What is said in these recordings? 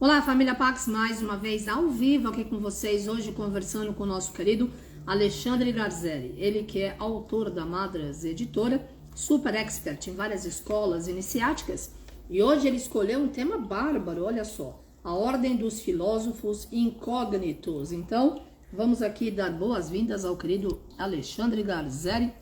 Olá, família Pax, mais uma vez ao vivo aqui com vocês, hoje conversando com o nosso querido Alexandre Garzelli. Ele que é autor da Madras Editora, super expert em várias escolas iniciáticas. E hoje ele escolheu um tema bárbaro, olha só, a Ordem dos Filósofos Incógnitos. Então, vamos aqui dar boas-vindas ao querido Alexandre Garzelli,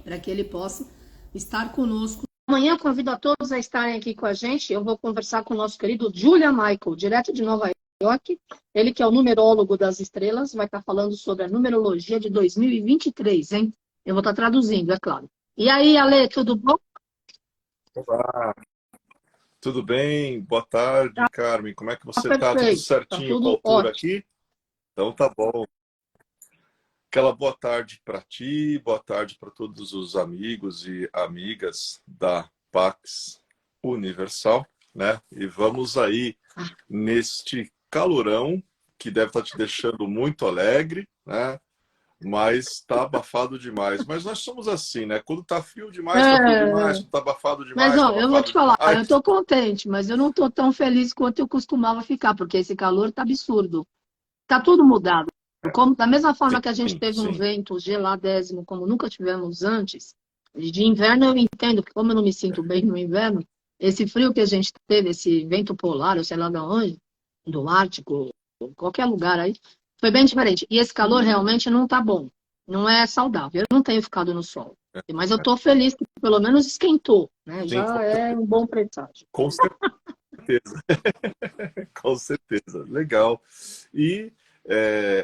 para que ele possa estar conosco. Amanhã convido a todos a estarem aqui com a gente. Eu vou conversar com o nosso querido Julian Michael, direto de Nova York. Ele que é o numerólogo das estrelas, vai estar falando sobre a numerologia de 2023, hein? Eu vou estar traduzindo, é claro. E aí, Ale, tudo bom? Olá, tudo bem? Boa tarde, Tá, Carmen. Como é que tá você tá? Tudo perfeito, tá certinho com a tudo altura ótimo. aqui? Então tá bom. Aquela boa tarde para ti, boa tarde para todos os amigos e amigas da Pax Universal, né? E vamos aí neste calorão que deve estar te deixando muito alegre, né? Mas está abafado demais. Mas nós somos assim, né? Quando tá frio demais, tá frio demais. É, Quando tá abafado mas, demais, tá ó, eu vou te abafado falar, eu demais. tô contente, mas eu não tô tão feliz quanto eu costumava ficar, porque esse calor tá absurdo. Tá tudo mudado. Como, da mesma forma que a gente Sim, teve um sim. vento geladésimo, como nunca tivemos antes, de inverno eu entendo, porque como eu não me sinto bem no inverno, esse frio que a gente teve, esse vento polar, eu sei lá de onde, do Ártico, qualquer lugar aí, foi bem diferente. E esse calor realmente não tá bom, não é saudável. Eu não tenho ficado no sol, mas eu tô feliz que pelo menos esquentou, né? Sim, Já é um bom presságio. com certeza, com certeza. Legal. E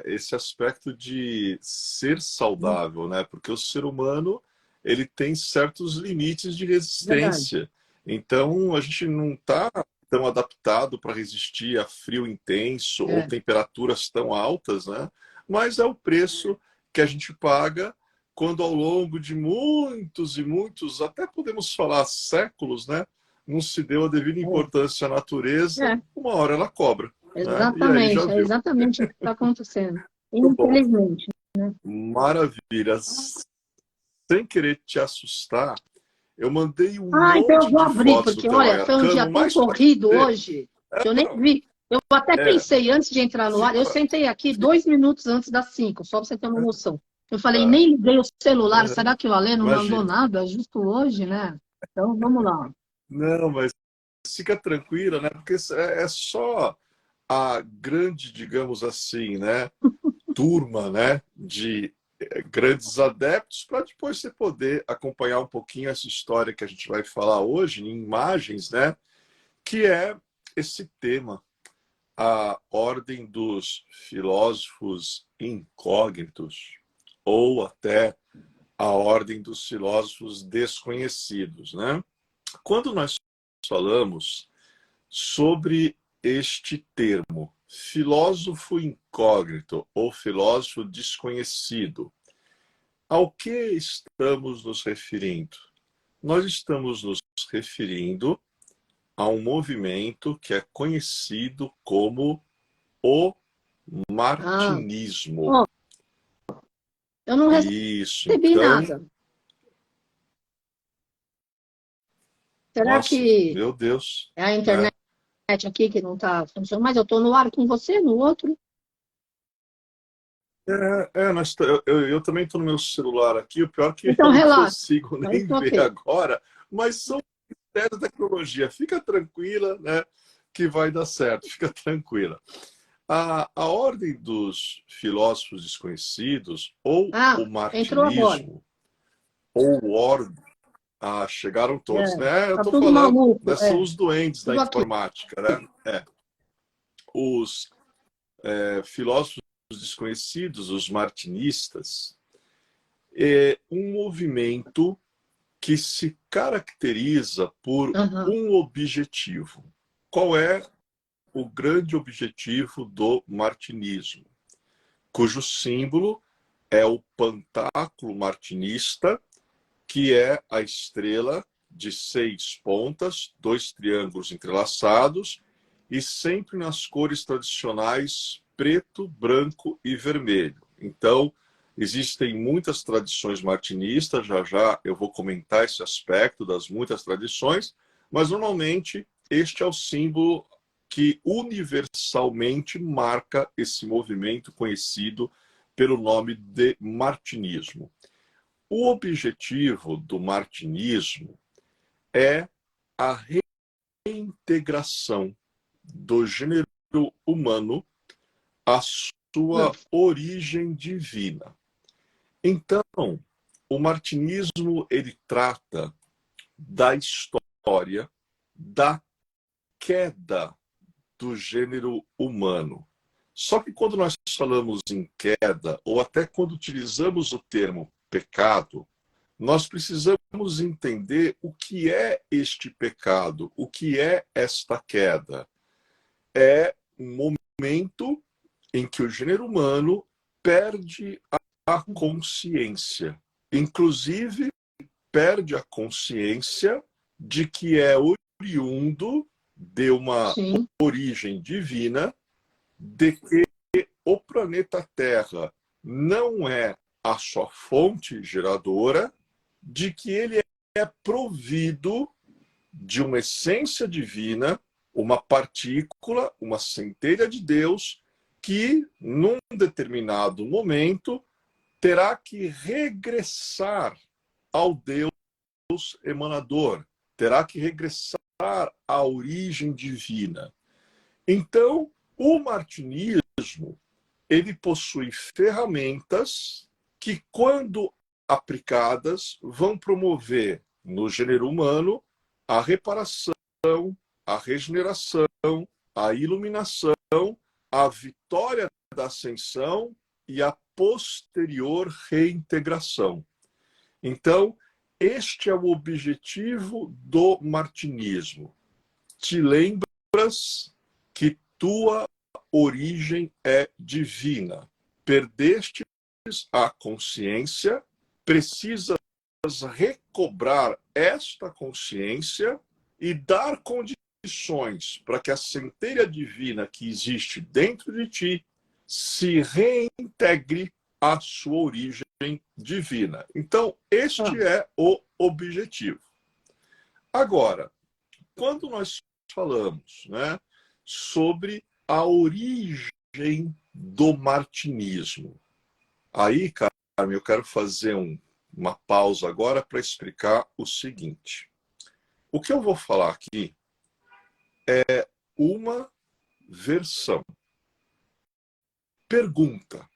esse aspecto de ser saudável, né? Porque o ser humano ele tem certos limites de Verdade. resistência. Então a gente não está tão adaptado para resistir a frio intenso ou É. temperaturas tão altas, né? Mas é o preço que a gente paga quando ao longo de muitos e muitos, até podemos falar séculos, né? Não se deu a devida importância à É. natureza, É. uma hora ela cobra, né? E aí já Exatamente, é viu. exatamente o que está acontecendo. Muito bom. Infelizmente. Maravilha. Sem querer te assustar, eu mandei um Ah, então eu monte vou de abrir, fotos do porque teu olha, foi um dia arcano, tão mas pode corrido ser. hoje que eu nem vi. Eu até É, pensei antes de entrar no ar, eu fica, sentei aqui fica 2 minutos antes das 5, só para você ter uma noção. Eu falei, tá, nem liguei o celular, aham, será que o Alê não mandou imagina. nada justo hoje, né? Então vamos lá. Não, mas fica tranquila, né? Porque é só a grande, digamos assim, né? Turma, né? De grandes adeptos para depois você poder acompanhar um pouquinho essa história que a gente vai falar hoje em imagens, né? Que é esse tema, a ordem dos filósofos incógnitos, ou até a ordem dos filósofos desconhecidos, né? Quando nós falamos sobre este termo, filósofo incógnito ou filósofo desconhecido, ao que estamos nos referindo? Nós estamos nos referindo a um movimento que é conhecido como o Ah, martinismo. ó, eu não Isso, recebi então, nada. Será nossa, que meu Deus, é a né? internet aqui que não está funcionando? Mas eu estou no ar com você, no outro? Eu também estou no meu celular aqui, o pior é que eu Então não relaxa. consigo Aí nem tô ver ok. agora, mas são mistérios da tecnologia. Fica tranquila, né, que vai dar certo, fica tranquila. A ordem dos filósofos desconhecidos, ou Ah, o entrou agora. martinismo, ou o ordem, chegaram todos, É, né? Eu tá estou tudo falando, né, maluco. são É, os doentes da tudo aqui. informática, né? Os filósofos desconhecidos, os martinistas, é um movimento que se caracteriza por Aham. um objetivo. Qual é o grande objetivo do martinismo? Cujo símbolo é o pantáculo martinista, que é a estrela de 6 pontas, 2 triângulos entrelaçados, e sempre nas cores tradicionais preto, branco e vermelho. Então, existem muitas tradições martinistas, já já eu vou comentar esse aspecto das muitas tradições, mas normalmente este é o símbolo que universalmente marca esse movimento conhecido pelo nome de martinismo. O objetivo do martinismo é a reintegração do gênero humano à sua origem divina. Então, o martinismo ele trata da história da queda do gênero humano. Só que quando nós falamos em queda, ou até quando utilizamos o termo pecado, nós precisamos entender o que é este pecado, o que é esta queda. É um momento em que o gênero humano perde a consciência. Inclusive, perde a consciência de que é oriundo de uma origem divina, de que o planeta Terra não é a sua fonte geradora, de que ele é provido de uma essência divina, uma partícula, uma centelha de Deus, que, num determinado momento, terá que regressar ao Deus emanador, terá que regressar à origem divina. Então, o martinismo, ele possui ferramentas que, quando aplicadas, vão promover no gênero humano a reparação, a regeneração, a iluminação, a vitória da ascensão e a posterior reintegração. Então, este é o objetivo do martinismo. Te lembras que tua origem é divina. Perdestes a consciência, precisas recobrar esta consciência e dar condições para que a centelha divina que existe dentro de ti se reintegre à sua origem divina. Então, este é o objetivo. Agora, quando nós falamos, né, sobre a origem do martinismo, aí, Carmen, eu quero fazer uma pausa agora para explicar o seguinte. O que eu vou falar aqui é uma versão. Pergunta: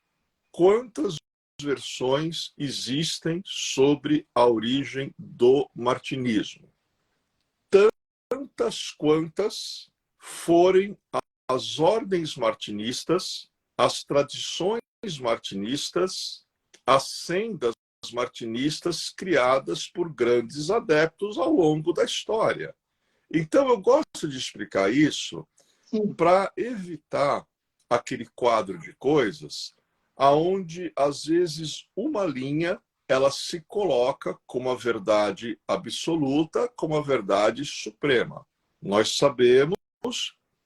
quantas versões existem sobre a origem do martinismo? Tantas quantas forem as ordens martinistas, as tradições martinistas, as sendas martinistas criadas por grandes adeptos ao longo da história. Então, eu gosto de explicar isso para evitar aquele quadro de coisas aonde, às vezes, uma linha ela se coloca como a verdade absoluta, como a verdade suprema. Nós sabemos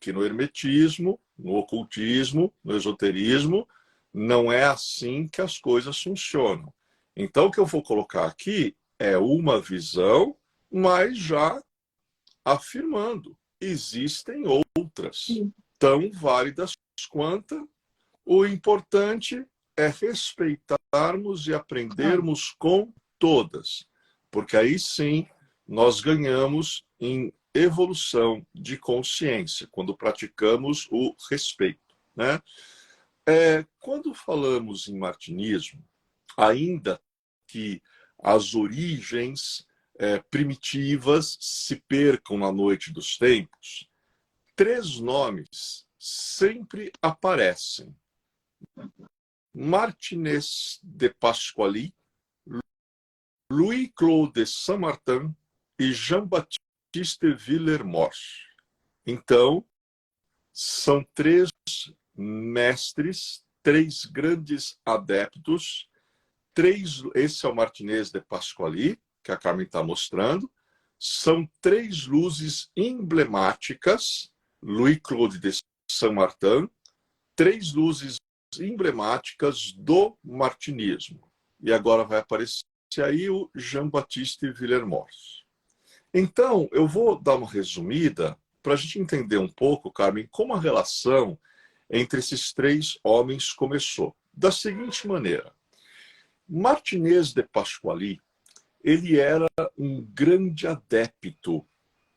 que no hermetismo, no ocultismo, no esoterismo, não é assim que as coisas funcionam. Então, o que eu vou colocar aqui é uma visão, mas já afirmando, existem outras, tão válidas quanto. O importante é respeitarmos e aprendermos com todas, porque aí sim nós ganhamos em evolução de consciência, quando praticamos o respeito, né? Quando falamos em martinismo, ainda que as origens primitivas se percam na noite dos tempos, 3 nomes sempre aparecem: Martinez de Pasquali, Louis-Claude de Saint-Martin e Jean-Baptiste Villermoz. Então, são 3 mestres, 3 grandes adeptos. Esse é o Martinez de Pasquali, que a Carmen está mostrando. São 3 luzes emblemáticas, Louis-Claude de Saint-Martin, 3 luzes emblemáticas do martinismo. E agora vai aparecer aí o Jean-Baptiste Villermoz. Então, eu vou dar uma resumida para a gente entender um pouco, Carmen, como a relação entre esses três homens começou. Da seguinte maneira, Martinez de Pasquali, ele era um grande adepto,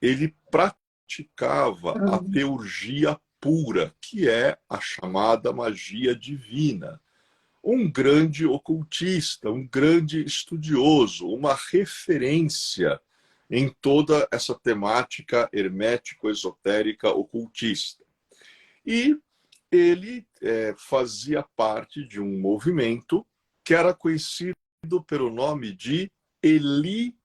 ele praticava a teurgia pura, que é a chamada magia divina. Um grande ocultista, um grande estudioso, uma referência em toda essa temática hermético-esotérica ocultista. E ele fazia parte de um movimento que era conhecido pelo nome de Eli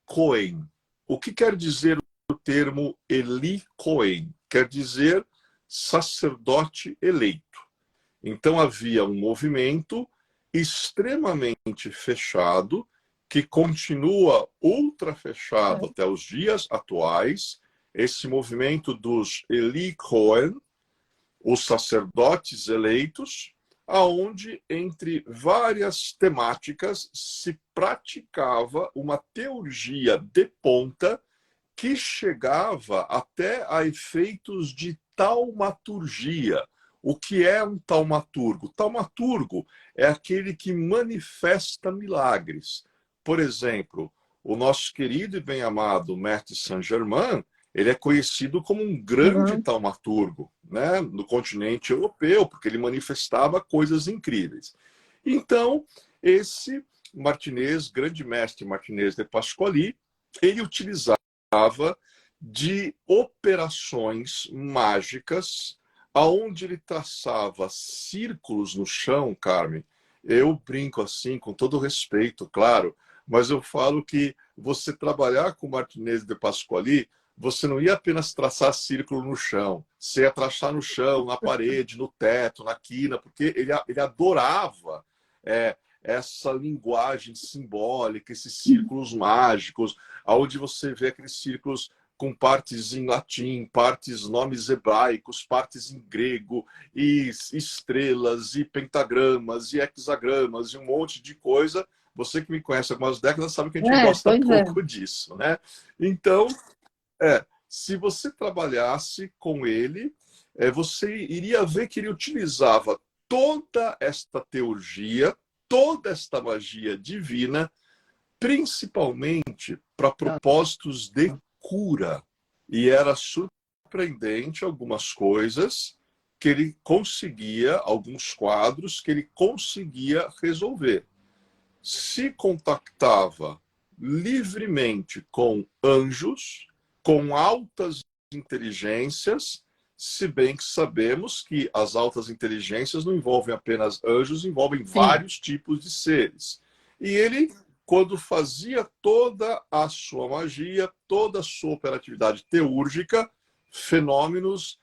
Cohen. O que quer dizer o termo Eli Cohen? Quer dizer sacerdote eleito. Então havia um movimento extremamente fechado, que continua ultra fechado até os dias atuais, esse movimento dos Eli Cohen, os sacerdotes eleitos, aonde entre várias temáticas se praticava uma teurgia de ponta que chegava até a efeitos de taumaturgia. O que é um taumaturgo? Taumaturgo é aquele que manifesta milagres. Por exemplo, o nosso querido e bem-amado Mestre Saint-Germain, ele é conhecido como um grande taumaturgo, né, no continente europeu, porque ele manifestava coisas incríveis. Então, esse Martinez, grande mestre Martinez de Pasquali, ele utilizava de operações mágicas, aonde ele traçava círculos no chão, Carmen. Eu brinco assim, com todo respeito, claro, mas eu falo que você trabalhar com Martinez de Pasquali, você não ia apenas traçar círculo no chão, você ia traçar no chão, na parede, no teto, na quina, porque ele adorava essa linguagem simbólica, esses círculos mágicos, onde você vê aqueles círculos com partes em latim, partes nomes hebraicos, partes em grego, e estrelas, e pentagramas, e hexagramas, e um monte de coisa. Você que me conhece há algumas décadas sabe que a gente gosta pouco disso, né? Então, se você trabalhasse com ele, você iria ver que ele utilizava toda esta teurgia, toda esta magia divina, principalmente para propósitos de cura. E era surpreendente algumas coisas que ele conseguia, alguns quadros que ele conseguia resolver. Se contactava livremente com anjos, com altas inteligências, se bem que sabemos que as altas inteligências não envolvem apenas anjos, envolvem vários tipos de seres. E ele, quando fazia toda a sua magia, toda a sua operatividade teúrgica, fenômenos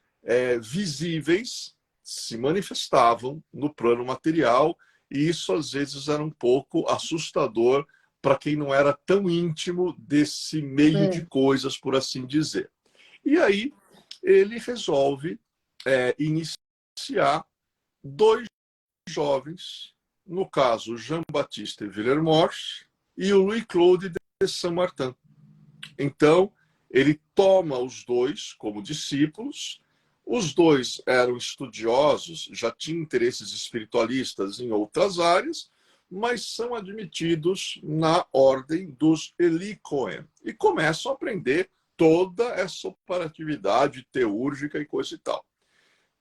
visíveis se manifestavam no plano material, e isso às vezes era um pouco assustador para quem não era tão íntimo desse meio de coisas, por assim dizer. E aí ele resolve iniciar dois jovens, no caso Jean-Baptiste Villermoz e o Louis-Claude de Saint-Martin. Então, ele toma os dois como discípulos. Os dois eram estudiosos, já tinham interesses espiritualistas em outras áreas, mas são admitidos na ordem dos Eli Cohen e começam a aprender toda essa operatividade teúrgica e coisa e tal.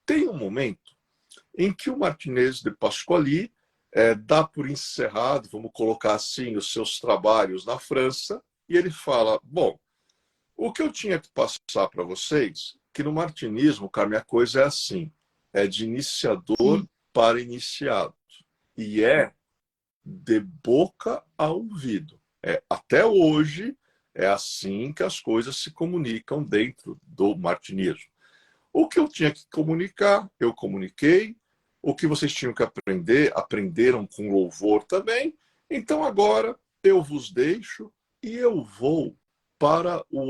Tem um momento em que o Martinez de Pasquali dá por encerrado, vamos colocar assim, os seus trabalhos na França, e ele fala, bom, o que eu tinha que passar para vocês, que no martinismo, Carmen, a coisa é assim, é de iniciador para iniciado, e é de boca a ouvido. Até hoje, é assim que as coisas se comunicam dentro do martinismo. O que eu tinha que comunicar, eu comuniquei. O que vocês tinham que aprender, aprenderam com louvor também. Então agora eu vos deixo e eu vou para o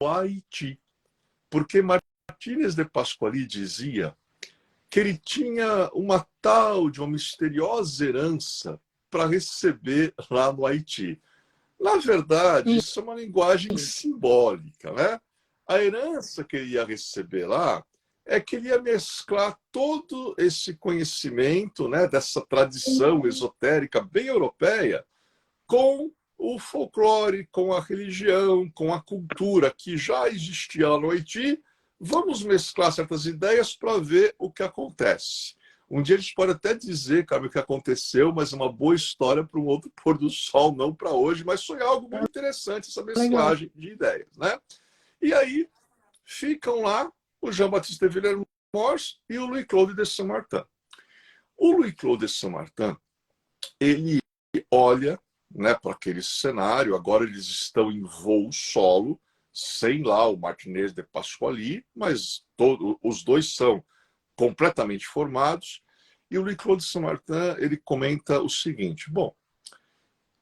Haiti. Porque Martinez de Pasquali dizia que ele tinha uma misteriosa herança para receber lá no Haiti. Na verdade, isso é uma linguagem simbólica, né? A herança que ele ia receber lá é que ele ia mesclar todo esse conhecimento, né, dessa tradição esotérica bem europeia com o folclore, com a religião, com a cultura que já existia lá no Haiti. Vamos mesclar certas ideias para ver o que acontece. Um dia a gente pode até dizer, cara, o que aconteceu, mas é uma boa história para um outro pôr do sol, não para hoje, mas foi algo muito interessante, essa mesclagem de ideias, né? E aí ficam lá o Jean-Baptiste de Villermoz e o Louis-Claude de Saint-Martin. O Louis-Claude de Saint-Martin, ele olha, né, para aquele cenário, agora eles estão em voo solo, sem lá o Martinez de Pasquali, mas os dois são completamente formados, e o Louis-Claude de Saint-Martin, ele comenta o seguinte: bom,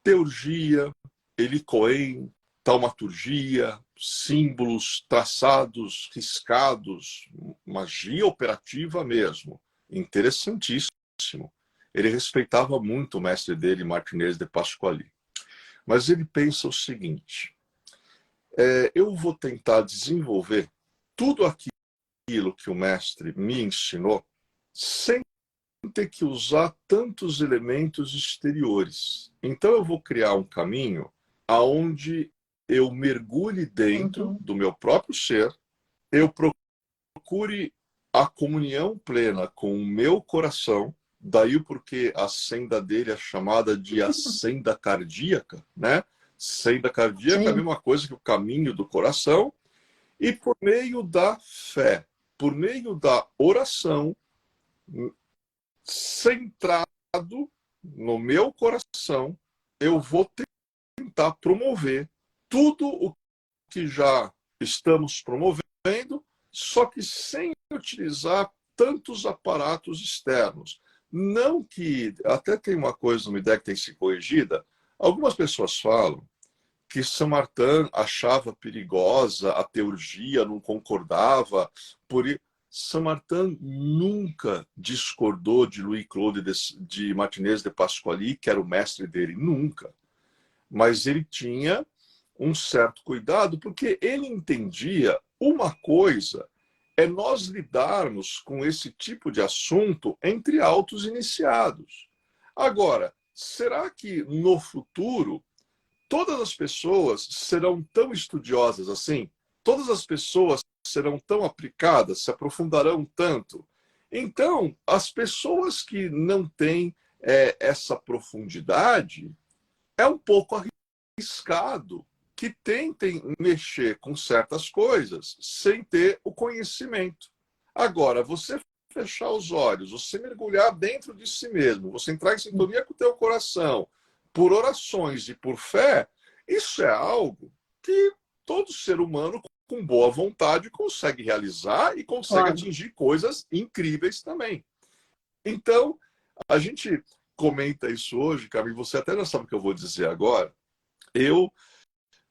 teurgia, helicoen, taumaturgia, símbolos traçados, riscados, magia operativa mesmo, interessantíssimo. Ele respeitava muito o mestre dele, Martinez de Pasquali. Mas ele pensa o seguinte: eu vou tentar desenvolver tudo aquilo que o mestre me ensinou sem ter que usar tantos elementos exteriores. Então eu vou criar um caminho aonde eu mergulhe dentro do meu próprio ser, eu procure a comunhão plena com o meu coração, daí o porquê a senda dele é chamada de a senda cardíaca, né? Senda cardíaca é a mesma coisa que o caminho do coração, e por meio da fé, por meio da oração, centrado no meu coração, eu vou tentar promover tudo o que já estamos promovendo, só que sem utilizar tantos aparatos externos. Não que, até tem uma coisa, uma ideia que tem que ser corrigida, algumas pessoas falam que Saint-Martin achava perigosa a teurgia, não concordava, por Saint-Martin nunca discordou de Louis-Claude de Martinez de Pasquali, que era o mestre dele, nunca. Mas ele tinha um certo cuidado, porque ele entendia uma coisa, é nós lidarmos com esse tipo de assunto entre autos iniciados. Agora, será que no futuro todas as pessoas serão tão estudiosas assim? Todas as pessoas serão tão aplicadas, se aprofundarão tanto? Então, as pessoas que não têm essa profundidade, é um pouco arriscado que tentem mexer com certas coisas sem ter o conhecimento. Agora, você fechar os olhos, você mergulhar dentro de si mesmo, você entrar em sintonia com o teu coração, por orações e por fé, isso é algo que todo ser humano com boa vontade consegue realizar e consegue atingir coisas incríveis também. Então, a gente comenta isso hoje, Carmen, você até já sabe o que eu vou dizer agora.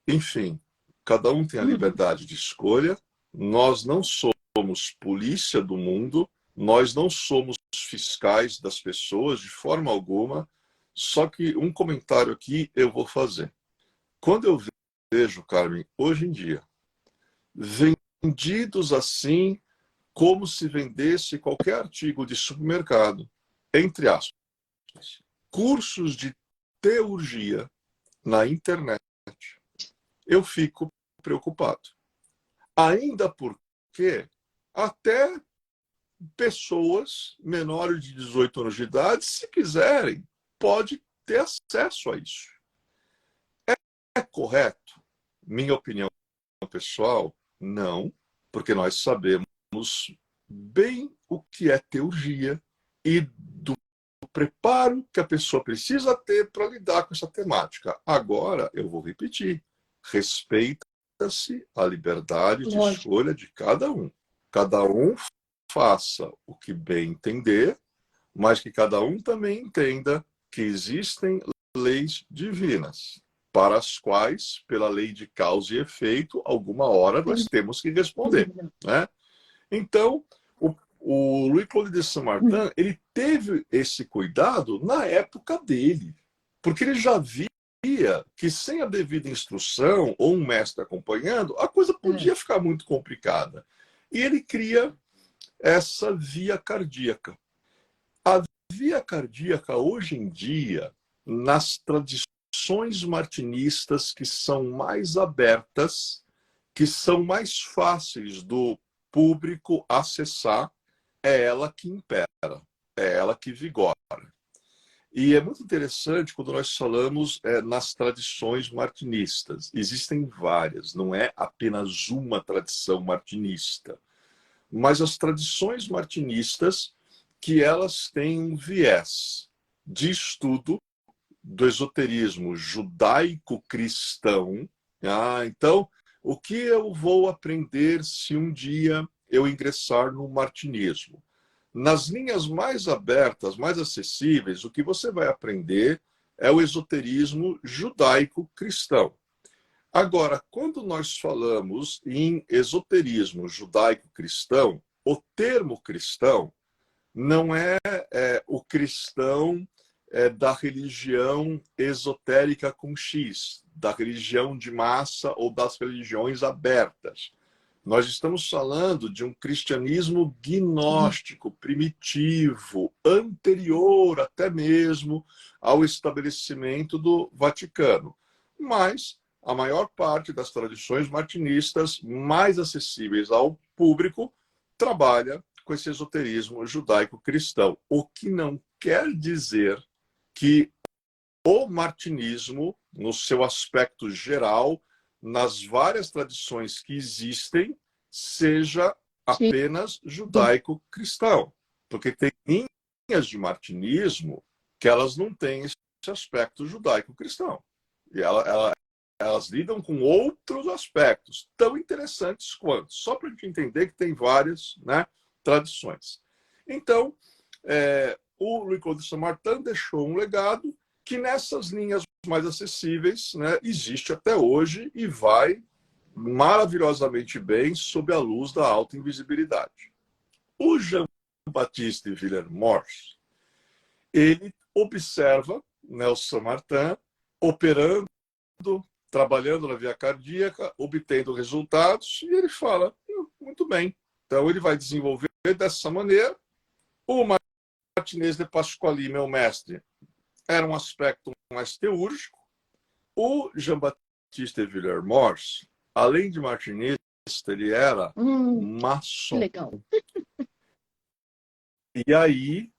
Enfim, cada um tem a liberdade de escolha, nós não somos polícia do mundo, nós não somos fiscais das pessoas de forma alguma, só que um comentário aqui eu vou fazer. Quando eu vejo, Carmen, hoje em dia, vendidos assim, como se vendesse qualquer artigo de supermercado, entre aspas, cursos de teurgia na internet, eu fico preocupado. Ainda porque até pessoas menores de 18 anos de idade, se quiserem, pode ter acesso a isso. É correto? Minha opinião pessoal, não, porque nós sabemos bem o que é teurgia e do preparo que a pessoa precisa ter para lidar com essa temática. Agora, eu vou repetir, respeita-se a liberdade de escolha de cada um. Cada um faça o que bem entender, mas que cada um também entenda que existem leis divinas, para as quais, pela lei de causa e efeito, alguma hora nós temos que responder, né? Então, o Louis-Claude de Saint-Martin, ele teve esse cuidado na época dele, porque ele já via que sem a devida instrução ou um mestre acompanhando, a coisa podia ficar muito complicada. E ele cria essa via cardíaca. A via cardíaca, hoje em dia, nas tradições martinistas que são mais abertas, que são mais fáceis do público acessar, é ela que impera, é ela que vigora. E é muito interessante quando nós falamos nas tradições martinistas. Existem várias, não é apenas uma tradição martinista. Mas as tradições martinistas, que elas têm um viés de estudo do esoterismo judaico-cristão. Então, o que eu vou aprender se um dia eu ingressar no martinismo? Nas linhas mais abertas, mais acessíveis, o que você vai aprender é o esoterismo judaico-cristão. Agora, quando nós falamos em esoterismo judaico-cristão, o termo cristão não é o cristão da religião esotérica com X, da religião de massa ou das religiões abertas. Nós estamos falando de um cristianismo gnóstico, primitivo, anterior até mesmo ao estabelecimento do Vaticano. Mas a maior parte das tradições martinistas mais acessíveis ao público trabalha com esse esoterismo judaico-cristão, o que não quer dizer que o martinismo, no seu aspecto geral, nas várias tradições que existem, seja apenas judaico-cristão. Porque tem linhas de martinismo que elas não têm esse aspecto judaico-cristão. E elas lidam com outros aspectos tão interessantes quanto. Só para a gente entender que tem várias, né, tradições. Então, o Louis-Claude de Saint-Martin deixou um legado que nessas linhas mais acessíveis, né, existe até hoje e vai maravilhosamente bem sob a luz da alta invisibilidade. O Jean-Baptiste Villers-Morse, ele observa Nelson Martin operando, trabalhando na via cardíaca, obtendo resultados, e ele fala, muito bem. Então ele vai desenvolver dessa maneira. O Martinez de Pasquali, meu mestre, era um aspecto mais teúrgico. O Jean-Baptiste Villers-Morse, além de martinista, ele era maçom. Legal. E aí,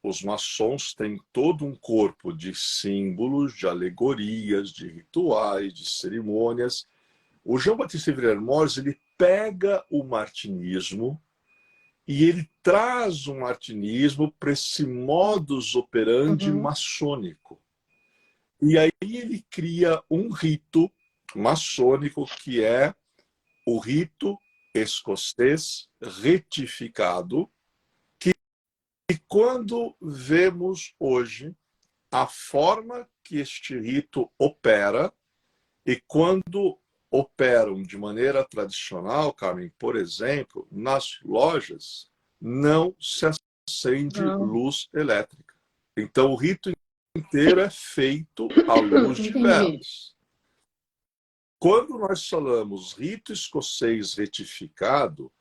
os maçons têm todo um corpo de símbolos, de alegorias, de rituais, de cerimônias. O Jean-Baptiste Villers-Morse, ele pega o martinismo e ele traz o martinismo para esse modus operandi maçônico. E aí ele cria um rito maçônico que é o rito escocês retificado, que quando vemos hoje a forma que este rito opera, e quando operam de maneira tradicional, Carmen, por exemplo, nas lojas, não se acende luz elétrica. Então, o rito inteiro é feito à luz de velas. Quando nós falamos rito escocês retificado,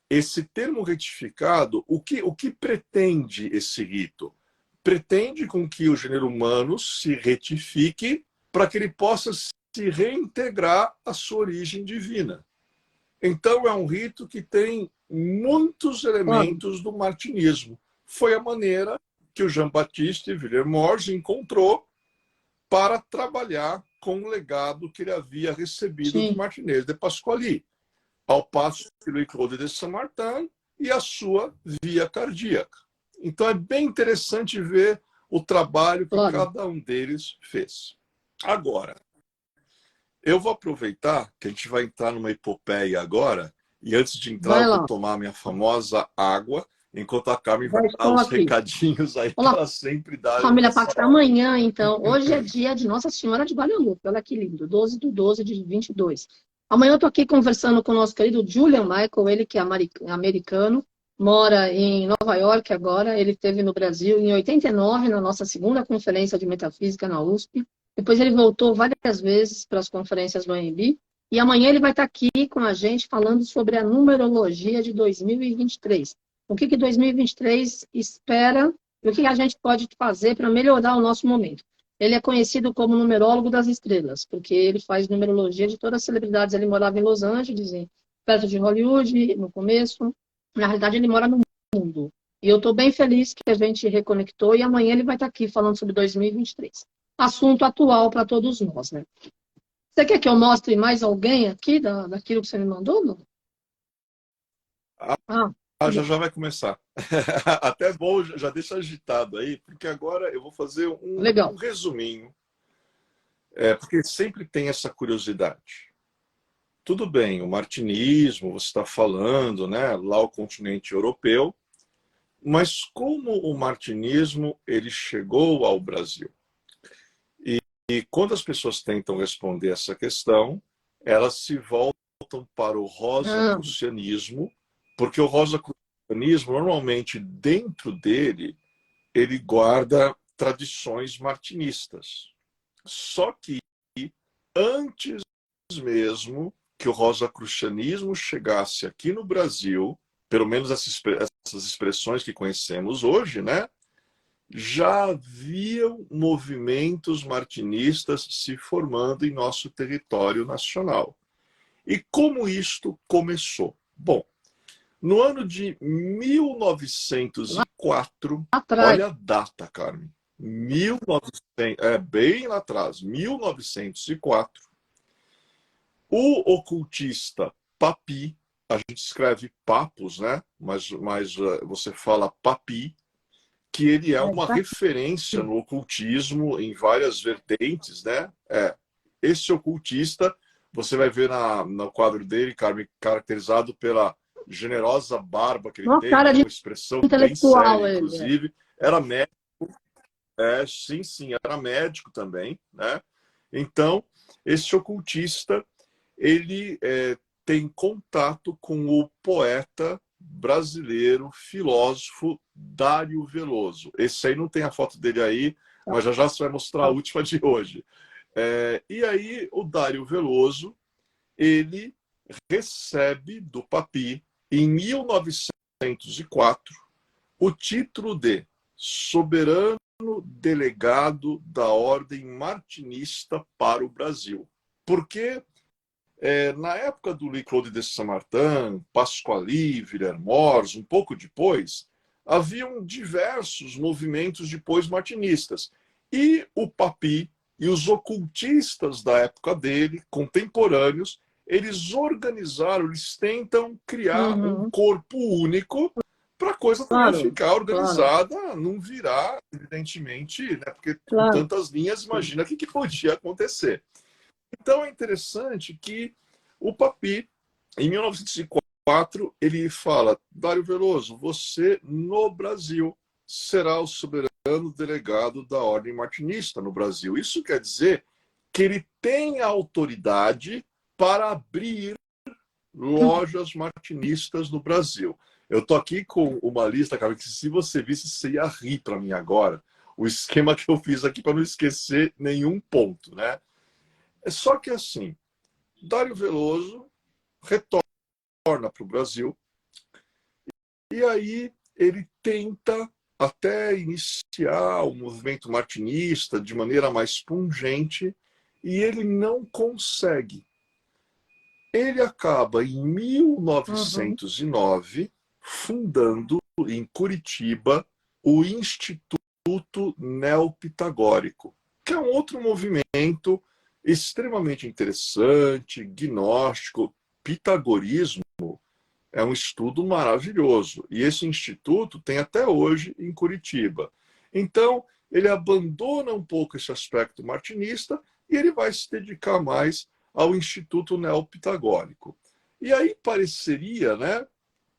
esse termo retificado, o que pretende esse rito? Pretende com que o gênero humano se retifique para que ele possa se reintegrar à sua origem divina. Então, é um rito que tem muitos elementos do martinismo. Foi a maneira que o Jean-Baptiste Villers-Morse encontrou para trabalhar com o legado que ele havia recebido de Martinez de Pasquali, ao passo que Louis-Claude de Saint-Martin e a sua via cardíaca. Então, é bem interessante ver o trabalho que cada um deles fez. Agora, eu vou aproveitar que a gente vai entrar numa epopeia agora, e antes de entrar, eu vou tomar minha famosa água, enquanto a Carmen vai dar os recadinhos aí que ela sempre dá. Família Pacto, amanhã, então. Hoje é dia de Nossa Senhora de Guadalupe. Olha que lindo, 12/12/22. Amanhã eu tô aqui conversando com o nosso querido Julian Michael, ele que é americano. mora em Nova York agora. Ele esteve no Brasil em 89, na nossa segunda conferência de metafísica na USP. Depois ele voltou várias vezes para as conferências do AMB. E amanhã ele vai estar aqui com a gente falando sobre a numerologia de 2023. O que que 2023 espera e o que a gente pode fazer para melhorar o nosso momento. Ele é conhecido como numerólogo das estrelas, porque ele faz numerologia de todas as celebridades. Ele morava em Los Angeles, perto de Hollywood, no começo. Na realidade, ele mora no mundo. E eu estou bem feliz que a gente reconectou e amanhã ele vai estar aqui falando sobre 2023. Assunto atual para todos nós, né? Você quer que eu mostre mais alguém aqui daquilo que você me mandou? Não? Ah, Já já vai começar. Até bom, já deixa agitado aí, porque agora eu vou fazer um legal. resuminho, porque sempre tem essa curiosidade. Tudo bem, o martinismo, você está falando, né, lá o continente europeu, mas como o martinismo ele chegou ao Brasil? E quando as pessoas tentam responder essa questão, elas se voltam para o Ah, rosacrucianismo, porque o rosacrucianismo, normalmente, dentro dele, ele guarda tradições martinistas. Só que antes mesmo que o rosacrucianismo chegasse aqui no Brasil, pelo menos essas expressões que conhecemos hoje, né? Já haviam movimentos martinistas se formando em nosso território nacional. E como isto começou? Bom, no ano de lá 1904, atrás. olha a data, Carmen, 1900, bem lá atrás, 1904, o ocultista Papi, a gente escreve Papos, né? Mas você fala Papi, que ele é uma referência no ocultismo em várias vertentes, né? Esse ocultista, você vai ver no quadro dele, Carmen, caracterizado pela generosa barba que ele Uma tem, cara né? de Uma expressão bem intelectual séria, ele é. inclusive. Era médico, sim, era médico também, né? Então, esse ocultista, ele tem contato com o poeta brasileiro, filósofo Dário Veloso. Esse aí não tem a foto dele aí, mas já já você vai mostrar a última de hoje. E aí o Dário Veloso, ele recebe do Papi, em 1904, o título de soberano delegado da Ordem Martinista para o Brasil. Porque na época do Louis-Claude de Saint-Martin, Pasquali, Villermoz, um pouco depois, haviam diversos movimentos depois martinistas. E o Papi e os ocultistas da época dele, contemporâneos, eles organizaram, eles tentam criar um Uhum, corpo único para a coisa também claro, ficar claro, organizada, não virar, evidentemente, né? Porque com claro. tantas linhas, imagina o que podia acontecer. Então é interessante que o Papi, em 1904, ele fala: Dário Veloso, você no Brasil será o soberano delegado da Ordem Martinista no Brasil. Isso quer dizer que ele tem a autoridade para abrir lojas martinistas no Brasil. Eu estou aqui com uma lista, cara, que se você visse, você ia rir para mim agora. O esquema que eu fiz aqui para não esquecer nenhum ponto, né? É só que assim, Dário Veloso retorna para o Brasil e aí ele tenta até iniciar o movimento martinista de maneira mais pungente e ele não consegue. Ele acaba em Uhum, 1909 fundando em Curitiba o Instituto Neopitagórico, que é um outro movimento extremamente interessante, gnóstico. Pitagorismo é um estudo maravilhoso. E esse instituto tem até hoje em Curitiba. Então, ele abandona um pouco esse aspecto martinista e ele vai se dedicar mais ao Instituto Neopitagórico. E aí pareceria, né,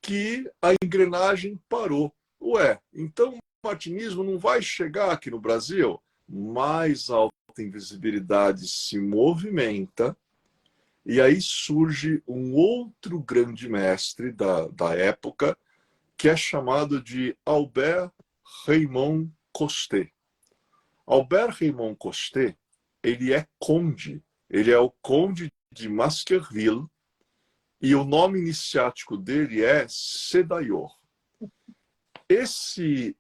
que a engrenagem parou. Ué, então o martinismo não vai chegar aqui no Brasil? Mais alta invisibilidade se movimenta e aí surge um outro grande mestre da época, que é chamado de Albert Raymond Costé. Albert Raymond Costé, ele é conde, ele é o conde de Baskerville, e o nome iniciático dele é Sédayor. Esse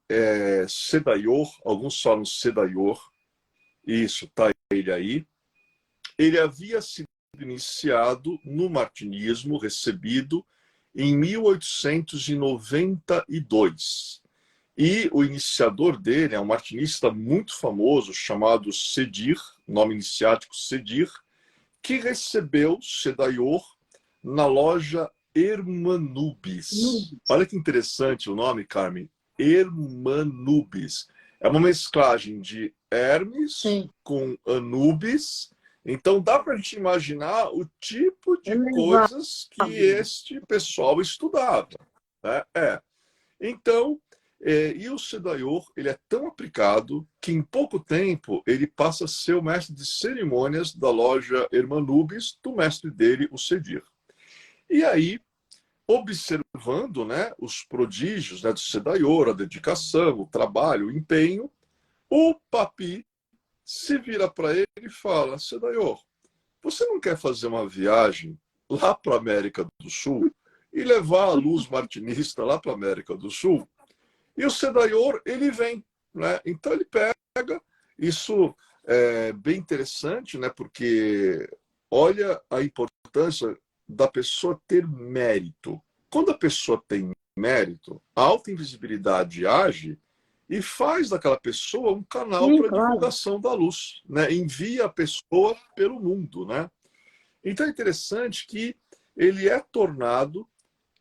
Sédayor, alguns falam Sédayor, isso, tá ele aí, ele havia sido iniciado no martinismo, recebido em 1892. E o iniciador dele é um martinista muito famoso, chamado Sédir, nome iniciático Sédir, que recebeu Sédayor na loja Hermanubis. Olha que interessante o nome, Carmen. Hermanubis. É uma mesclagem de Hermes com Anubis. Então dá para a gente imaginar o tipo de coisas que este pessoal estudava, né? Então, e o Sédayor, ele é tão aplicado que em pouco tempo ele passa a ser o mestre de cerimônias da loja Hermanubis, do mestre dele, o Sédir. E aí, observando, né, os prodígios, né, do Sédayor, a dedicação, o trabalho, o empenho, o Papi se vira para ele e fala: Sédayor, você não quer fazer uma viagem lá para a América do Sul e levar a luz martinista lá para a América do Sul? E o Sédayor, ele vem, né? Então ele pega, isso é bem interessante, né? Porque olha a importância da pessoa ter mérito. Quando a pessoa tem mérito, a alta invisibilidade age e faz daquela pessoa um canal para divulgação da luz, né? Envia a pessoa pelo mundo, né? Então é interessante que ele é tornado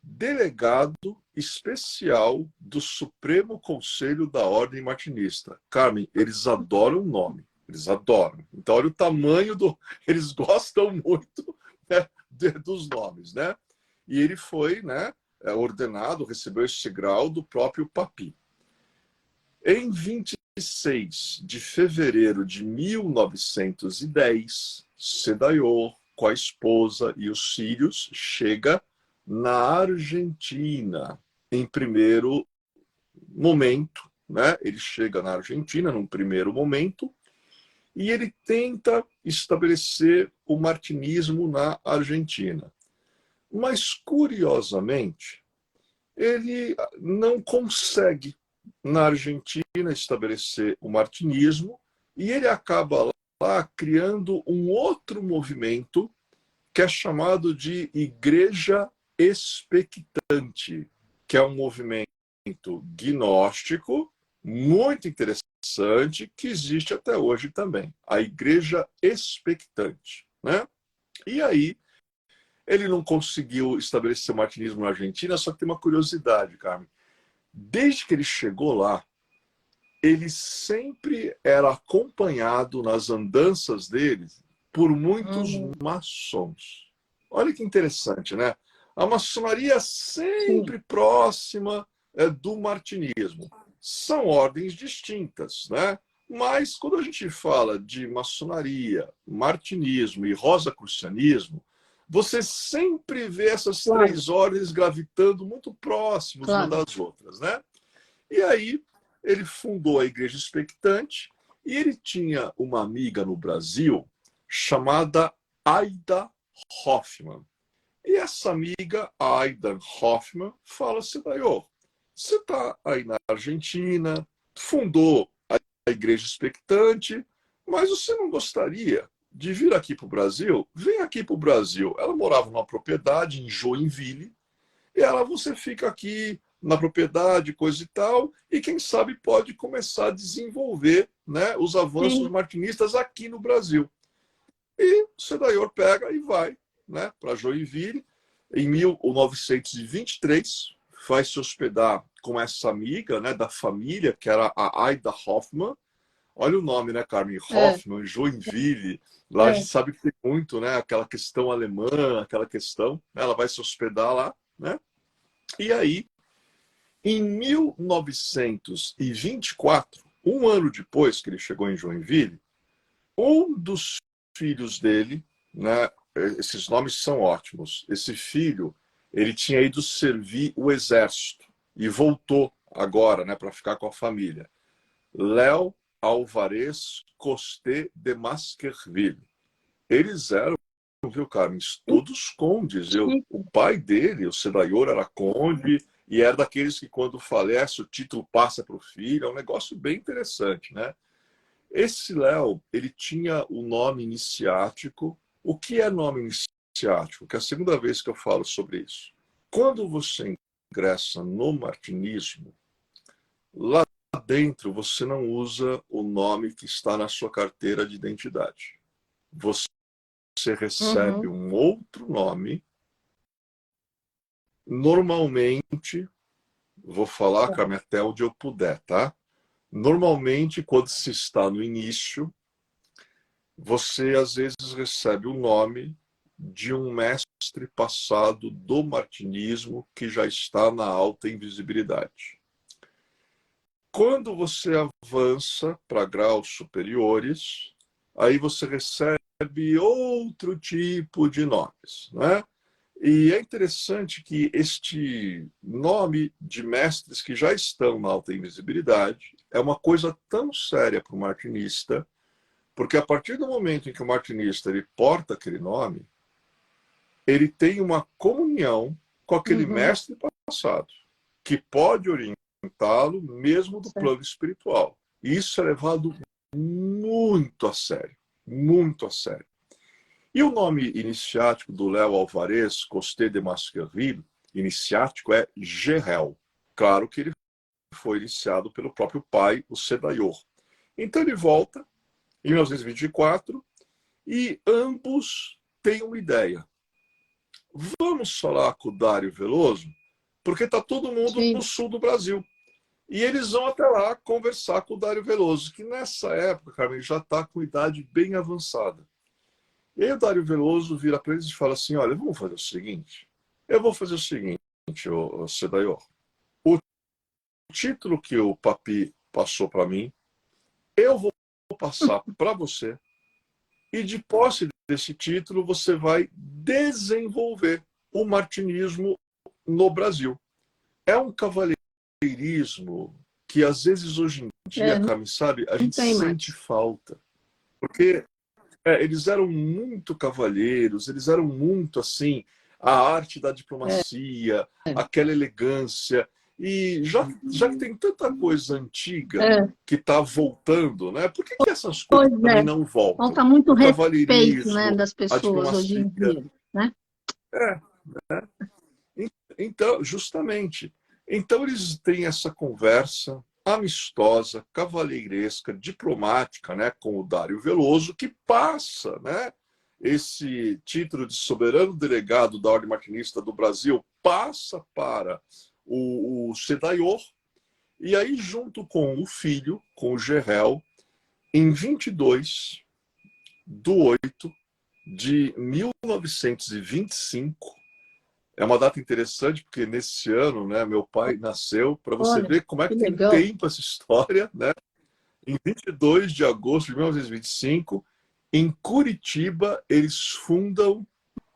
delegado especial do Supremo Conselho da Ordem Martinista. Carmen, eles adoram o nome, eles adoram. Então olha o tamanho do... Eles gostam muito, né, dos nomes, né? E ele foi, né, ordenado, recebeu esse grau do próprio Papi. Em 26 de fevereiro de 1910, Sédayor, com a esposa e os filhos, chega na Argentina, em primeiro momento, né? Ele chega na Argentina num primeiro momento e ele tenta estabelecer o martinismo na Argentina. Mas, curiosamente, ele não consegue, na Argentina, estabelecer o martinismo e ele acaba lá criando um outro movimento que é chamado de Igreja Expectante, que é um movimento gnóstico muito interessante que existe até hoje também, a Igreja Expectante, né? E aí ele não conseguiu estabelecer o martinismo na Argentina, só que tem uma curiosidade, Carmen. Desde que ele chegou lá, ele sempre era acompanhado nas andanças dele por muitos maçons. Olha que interessante, né? A maçonaria é sempre próxima do martinismo. São ordens distintas, né? Mas quando a gente fala de maçonaria, martinismo e rosacrucianismo, você sempre vê essas três ordens gravitando muito próximos umas das outras, né? E aí ele fundou a Igreja Expectante e ele tinha uma amiga no Brasil chamada Aida Hoffmann. E essa amiga, Aida Hoffmann, fala: Sédayor, você está aí na Argentina, fundou a Igreja Expectante, mas você não gostaria de vir aqui para o Brasil? Vem aqui para o Brasil. Ela morava numa propriedade em Joinville, e você fica aqui na propriedade, coisa e tal, e quem sabe pode começar a desenvolver, né, os avanços martinistas aqui no Brasil. E o Sédayor pega e vai, né, para Joinville. Em 1923, vai se hospedar com essa amiga, né, da família, que era a Aida Hoffmann. Olha o nome, né, Carmen? Hoffmann, Joinville. Lá a gente sabe que tem muito, né, aquela questão alemã, aquela questão. Ela vai se hospedar lá, né? E aí, em 1924, um ano depois que ele chegou em Joinville, um dos filhos dele, né, esses nomes são ótimos, esse filho, ele tinha ido servir o exército, e voltou agora, né, para ficar com a família. Léo Alvarez Costé de Baskerville. Eles eram, viu, Carmes, todos condes. O pai dele, o Sedaior, era conde e era daqueles que, quando falece, o título passa para o filho. É um negócio bem interessante, né? Esse Léo, ele tinha o nome iniciático. O que é nome iniciático? Que é a segunda vez que eu falo sobre isso. Quando você ingressa no martinismo, lá dentro você não usa o nome que está na sua carteira de identidade. Você recebe um outro nome. Normalmente, vou falar, Carmen, até onde eu puder, tá? Normalmente, quando se está no início, você às vezes recebe o nome de um mestre passado do martinismo que já está na alta invisibilidade. Quando você avança para graus superiores, aí você recebe outro tipo de nomes, né? E é interessante que este nome de mestres que já estão na alta invisibilidade é uma coisa tão séria para o martinista, porque a partir do momento em que o martinista ele porta aquele nome, ele tem uma comunhão com aquele mestre passado, que pode orientá-lo mesmo do plano espiritual. E isso é levado muito a sério, muito a sério. E o nome iniciático do Léo Alvarez Costé de Baskerville, iniciático, é Gerel. Claro que ele foi iniciado pelo próprio pai, o Sedaior. Então ele volta em 1924 e ambos têm uma ideia. Vamos falar com o Dário Veloso, porque está todo mundo no sul do Brasil. E eles vão até lá conversar com o Dário Veloso, que nessa época, Carmen, já está com idade bem avançada. E aí o Dário Veloso vira para eles e fala assim, olha, vamos fazer o seguinte, eu vou fazer o seguinte, o Sedaior, o título que o Papi passou para mim, eu vou passar para você, e de posse desse título você vai desenvolver o martinismo no Brasil. É um cavalheirismo que às vezes hoje em dia, Carmen, sabe, a gente sente falta. Porque eles eram muito cavalheiros, eles eram muito assim, a arte da diplomacia, aquela elegância. E já que tem tanta coisa antiga que está voltando, né? Por que essas coisas também não voltam? Falta muito O respeito, né, cavalheirismo, das a pessoas hoje em diplomacia. dia, né? Então, justamente. Então eles têm essa conversa amistosa, cavalheiresca, diplomática, né, com o Dário Veloso, que passa, né, esse título de soberano delegado da Ordem Martinista do Brasil, passa para o Sedaior, e aí junto com o filho, com o Gerel, em 22 de 8 de 1925, é uma data interessante, porque nesse ano, né, meu pai nasceu, para você ver como é que tem tempo essa história, né? Em 22 de agosto de 1925, em Curitiba, eles fundam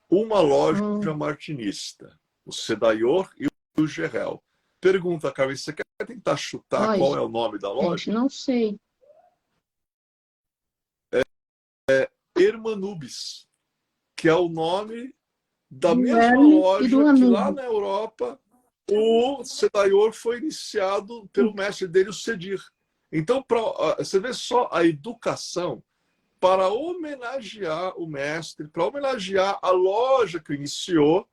uma loja martinista, o Sedaior e o Gerel. Pergunta, Carmen, você quer tentar chutar qual é o nome da loja? Não sei. Hermanubis, que é o nome da mesma loja que lá na Europa o Sedaior foi iniciado pelo mestre dele, o Sedir. Então, você vê só a educação para homenagear o mestre, para homenagear a loja que iniciou,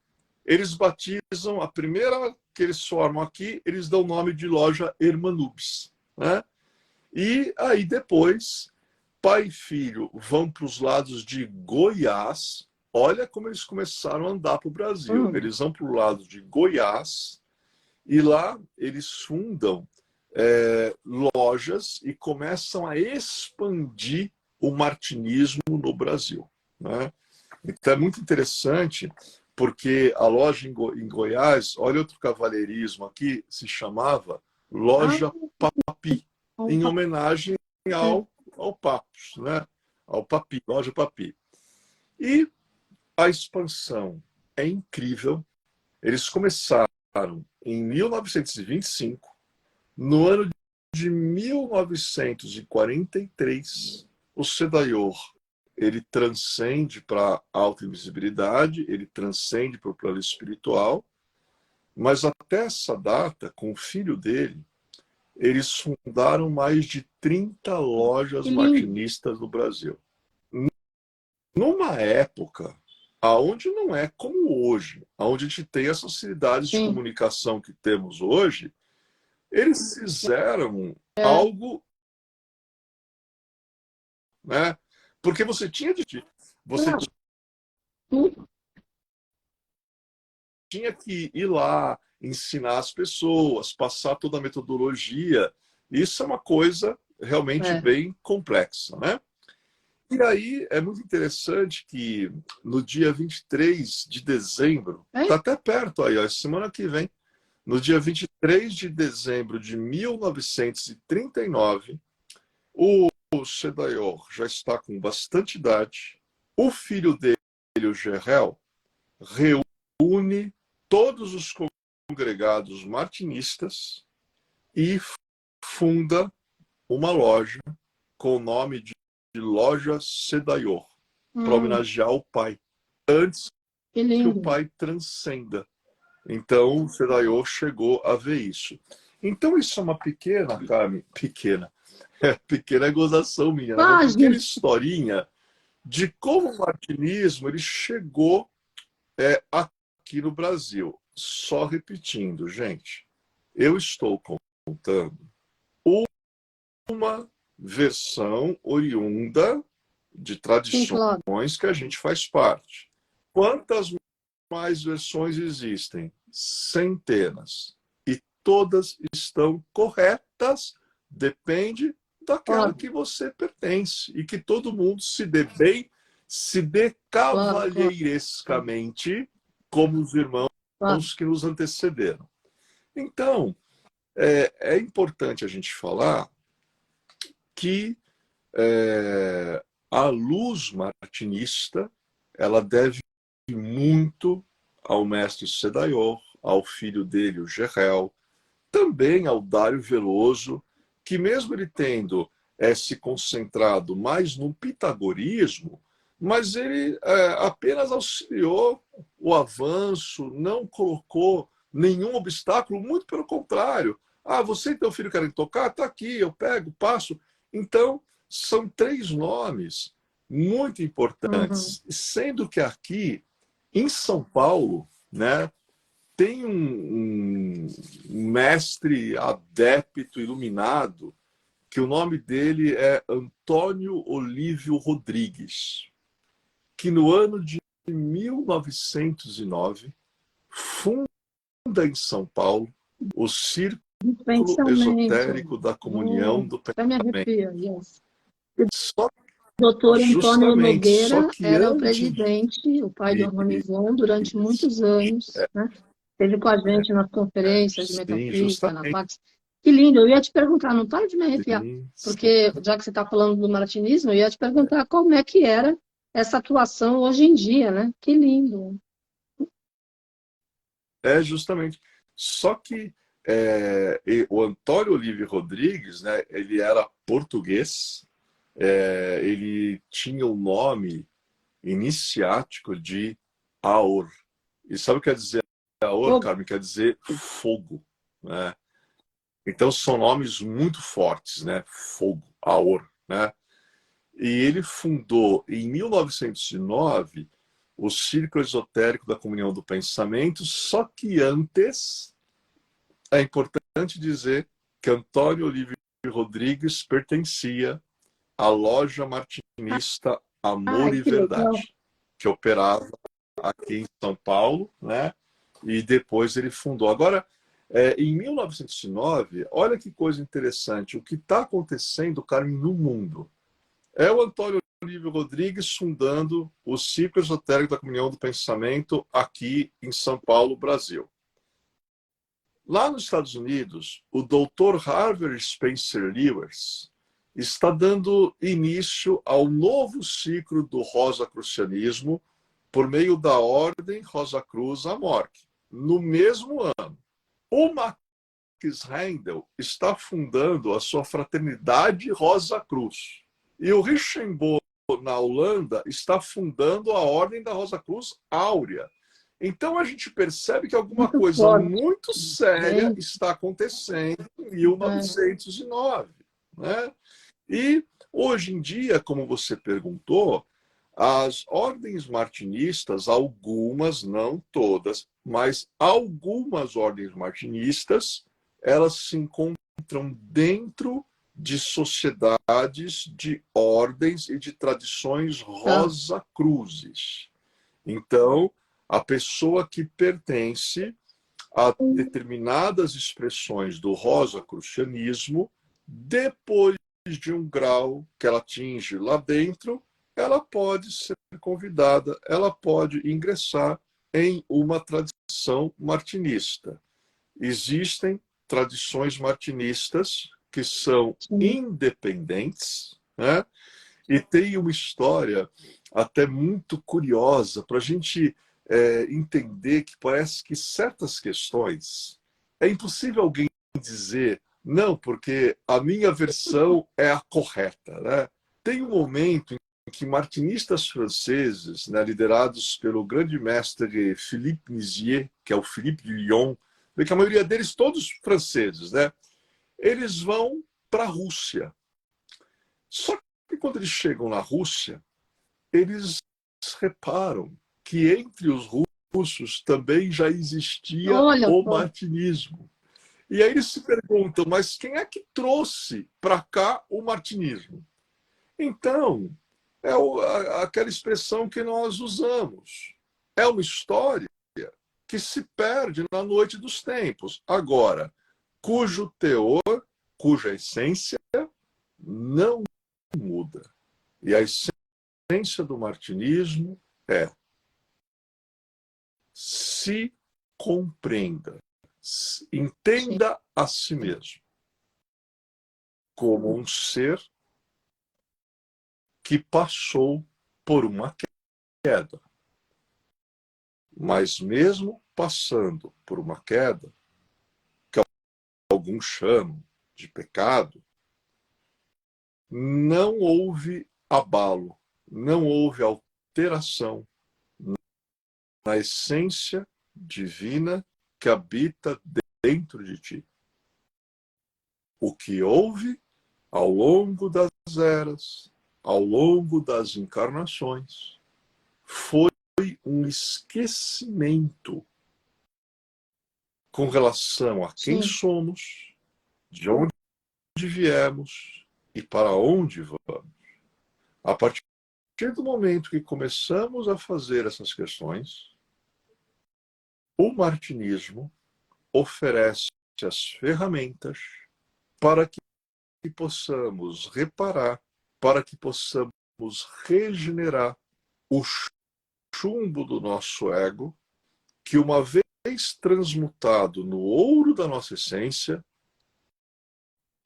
eles batizam, a primeira que eles formam aqui, eles dão o nome de loja Hermanubis, né? E aí depois, pai e filho vão para os lados de Goiás. Olha como eles começaram a andar para o Brasil. Eles vão para o lado de Goiás e lá eles fundam lojas e começam a expandir o martinismo no Brasil, né? Então é muito interessante, porque a loja em Goiás, olha outro cavalheirismo aqui, se chamava Loja Papi, em homenagem ao Papos, né? Ao Papi, Loja Papi. E a expansão é incrível. Eles começaram em 1925, no ano de 1943, o Cedayor ele transcende para a alta invisibilidade, ele transcende para o plano espiritual, mas até essa data, com o filho dele, eles fundaram mais de 30 lojas martinistas no Brasil. Numa época aonde não é como hoje, aonde a gente tem as facilidades de comunicação que temos hoje, eles fizeram algo, né? Porque você tinha que ir lá, ensinar as pessoas, passar toda a metodologia. Isso é uma coisa realmente bem complexa, né? E aí é muito interessante que no dia 23 de dezembro, está até perto aí, ó, semana que vem, no dia 23 de dezembro de 1939, o Cedayor já está com bastante idade. O filho dele, o Gerel, reúne todos os congregados martinistas e funda uma loja com o nome de Loja Cedayor, para homenagear o pai, antes que o pai transcenda. Então, o Cedayor chegou a ver isso. Então, isso é uma pequena, Carmen, pequena gozação minha, né? Uma pequena historinha de como o martinismo ele chegou aqui no Brasil. Só repetindo, gente, eu estou contando uma versão oriunda de tradições que a gente faz parte. Quantas mais versões existem? Centenas. E todas estão corretas, depende daquela que você pertence. E que todo mundo se dê bem, se dê cavalheirescamente, como os irmãos que nos antecederam. Então, é importante a gente falar que a luz martinista ela deve muito ao mestre Cedayor, ao filho dele, o Gerel, também ao Dário Veloso, que mesmo ele tendo se concentrado mais no pitagorismo, mas ele apenas auxiliou o avanço, não colocou nenhum obstáculo, muito pelo contrário. Ah, você e teu filho querem tocar? Tá aqui, eu pego, passo. Então, são 3 nomes muito importantes, sendo que aqui em São Paulo, né, tem um mestre adepto iluminado que o nome dele é Antônio Olívio Rodrigues, que no ano de 1909 funda em São Paulo o Círculo Esotérico da Comunhão do Pensamento. Só Doutor Antônio Nogueira era o presidente, o pai do Harmonizon, durante muitos anos, né? Esteve com a gente nas conferências de metafísica, na Pax. Que lindo, eu ia te perguntar, não para de me arrepiar, porque já que você está falando do martinismo, eu ia te perguntar como é que era essa atuação hoje em dia, né? Que lindo. Justamente. Só que o Antônio Olívio Rodrigues, né, ele era português, ele tinha o nome iniciático de Aor. E sabe o que quer dizer Aor, Carmen? Quer dizer fogo, né? Então são nomes muito fortes, né? Fogo, Aor, né? E ele fundou em 1909 o Círculo Esotérico da Comunhão do Pensamento, só que antes é importante dizer que Antônio Olívio Rodrigues pertencia à loja martinista Amor e Verdade, que operava aqui em São Paulo, né? E depois ele fundou. Agora, em 1909, olha que coisa interessante, o que está acontecendo, Carmen, no mundo. É o Antônio Olívio Rodrigues fundando o Círculo Esotérico da Comunhão do Pensamento aqui em São Paulo, Brasil. Lá nos Estados Unidos, o Dr. Harvey Spencer Lewis está dando início ao novo ciclo do Rosacrucianismo por meio da Ordem Rosa Cruz Amorque, no mesmo ano. O Max Rendel está fundando a sua fraternidade Rosa Cruz. E o Richenborn, na Holanda, está fundando a Ordem da Rosa Cruz Áurea. Então a gente percebe que alguma coisa muito séria está acontecendo em 1909. Né? E hoje em dia, como você perguntou, as ordens martinistas, algumas, não todas, mas algumas ordens martinistas, elas se encontram dentro de sociedades, de ordens e de tradições rosa-cruzes. Então, a pessoa que pertence a determinadas expressões do rosacrucianismo, depois de um grau que ela atinge lá dentro, ela pode ser convidada, ela pode ingressar em uma tradição martinista. Existem tradições martinistas que são independentes, né? E tem uma história até muito curiosa para a gente entender que parece que certas questões é impossível alguém dizer não, porque a minha versão é a correta. Né? Tem um momento em que martinistas franceses, né, liderados pelo grande mestre Philippe Nizier, que é o Philippe de Lyon, que a maioria deles todos franceses, né? Eles vão para a Rússia. Só que quando eles chegam na Rússia, eles reparam que entre os russos também já existia o martinismo. E aí eles se perguntam, mas quem é que trouxe para cá o martinismo? Então, é aquela expressão que nós usamos. É uma história que se perde na noite dos tempos. Agora, cujo teor, cuja essência não muda. E a essência do martinismo é: se compreenda, entenda a si mesmo como um ser que passou por uma queda. Mas mesmo passando por uma queda, que alguns chamam de pecado, não houve abalo, não houve alteração na essência divina que habita dentro de ti. O que houve ao longo das eras, ao longo das encarnações, foi um esquecimento com relação a quem somos, de onde viemos e para onde vamos. A partir do momento que começamos a fazer essas questões, o martinismo oferece as ferramentas para que possamos reparar, para que possamos regenerar o chumbo do nosso ego, que uma vez transmutado no ouro da nossa essência,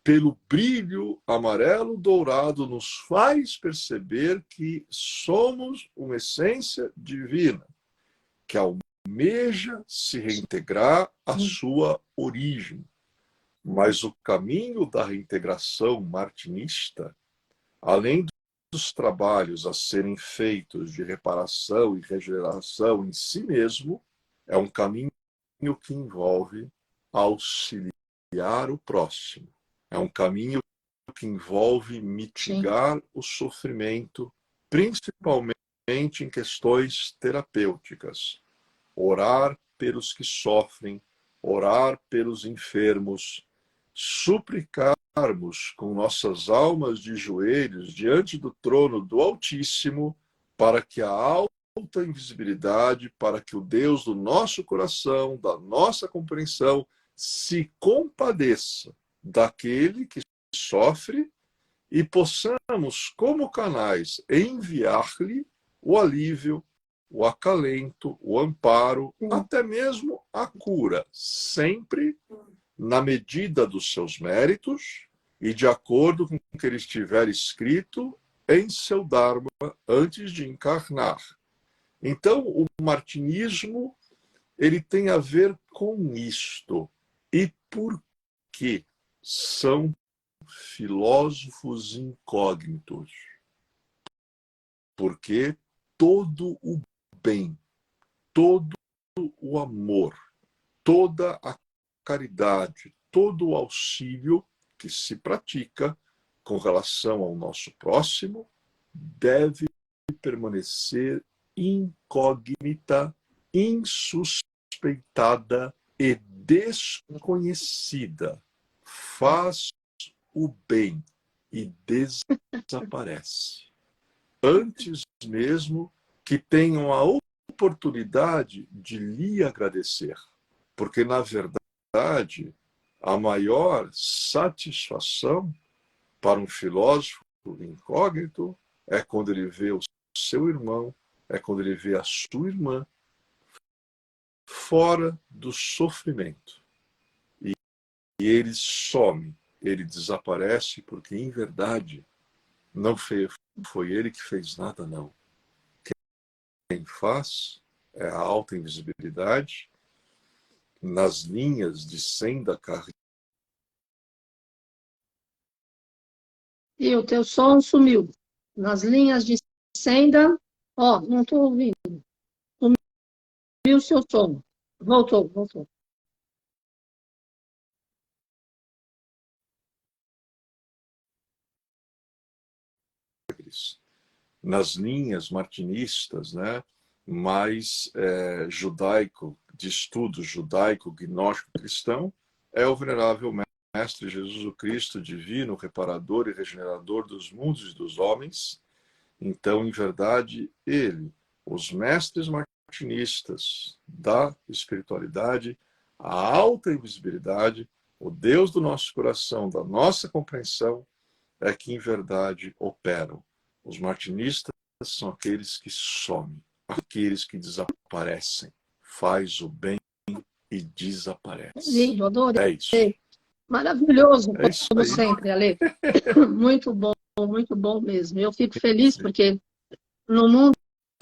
pelo brilho amarelo dourado, nos faz perceber que somos uma essência divina, que almeja se reintegrar à sua origem. Mas o caminho da reintegração martinista, além dos trabalhos a serem feitos de reparação e regeneração em si mesmo, é um caminho que envolve auxiliar o próximo. É um caminho que envolve mitigar o sofrimento, principalmente em questões terapêuticas. Orar pelos que sofrem, orar pelos enfermos, suplicarmos com nossas almas de joelhos diante do trono do Altíssimo, para que a alta invisibilidade, para que o Deus do nosso coração, da nossa compreensão, se compadeça daquele que sofre e possamos, como canais, enviar-lhe o alívio, o acalento, o amparo, até mesmo a cura, sempre na medida dos seus méritos e de acordo com o que ele estiver escrito em seu Dharma antes de encarnar. Então, o martinismo, ele tem a ver com isto. E por que são filósofos incógnitos? Porque todo o bem, todo o amor, toda a caridade, todo o auxílio que se pratica com relação ao nosso próximo deve permanecer incógnita, insuspeitada e desconhecida. Faz o bem e desaparece. Antes mesmo que tenham a oportunidade de lhe agradecer. Porque, na verdade, a maior satisfação para um filósofo incógnito é quando ele vê o seu irmão, é quando ele vê a sua irmã fora do sofrimento. E ele some, ele desaparece, porque, em verdade, não foi ele que fez nada, não. Quem faz é a alta invisibilidade nas linhas de senda carreira. E o teu som sumiu. Nas linhas de senda, ó, não estou ouvindo. Sumiu o seu som. Voltou, voltou. Nas linhas martinistas, né, mais judaico, de estudo judaico-gnóstico-cristão, é o venerável Mestre Jesus o Cristo, divino, reparador e regenerador dos mundos e dos homens. Então, em verdade, ele, os mestres martinistas da espiritualidade, a alta invisibilidade, o Deus do nosso coração, da nossa compreensão, é que, em verdade, operam. Os martinistas são aqueles que somem, aqueles que desaparecem. Faz o bem e desaparece. Lindo, adorei. É isso. Maravilhoso, É isso como aí. sempre, Ale. Muito bom mesmo. Eu fico feliz porque no mundo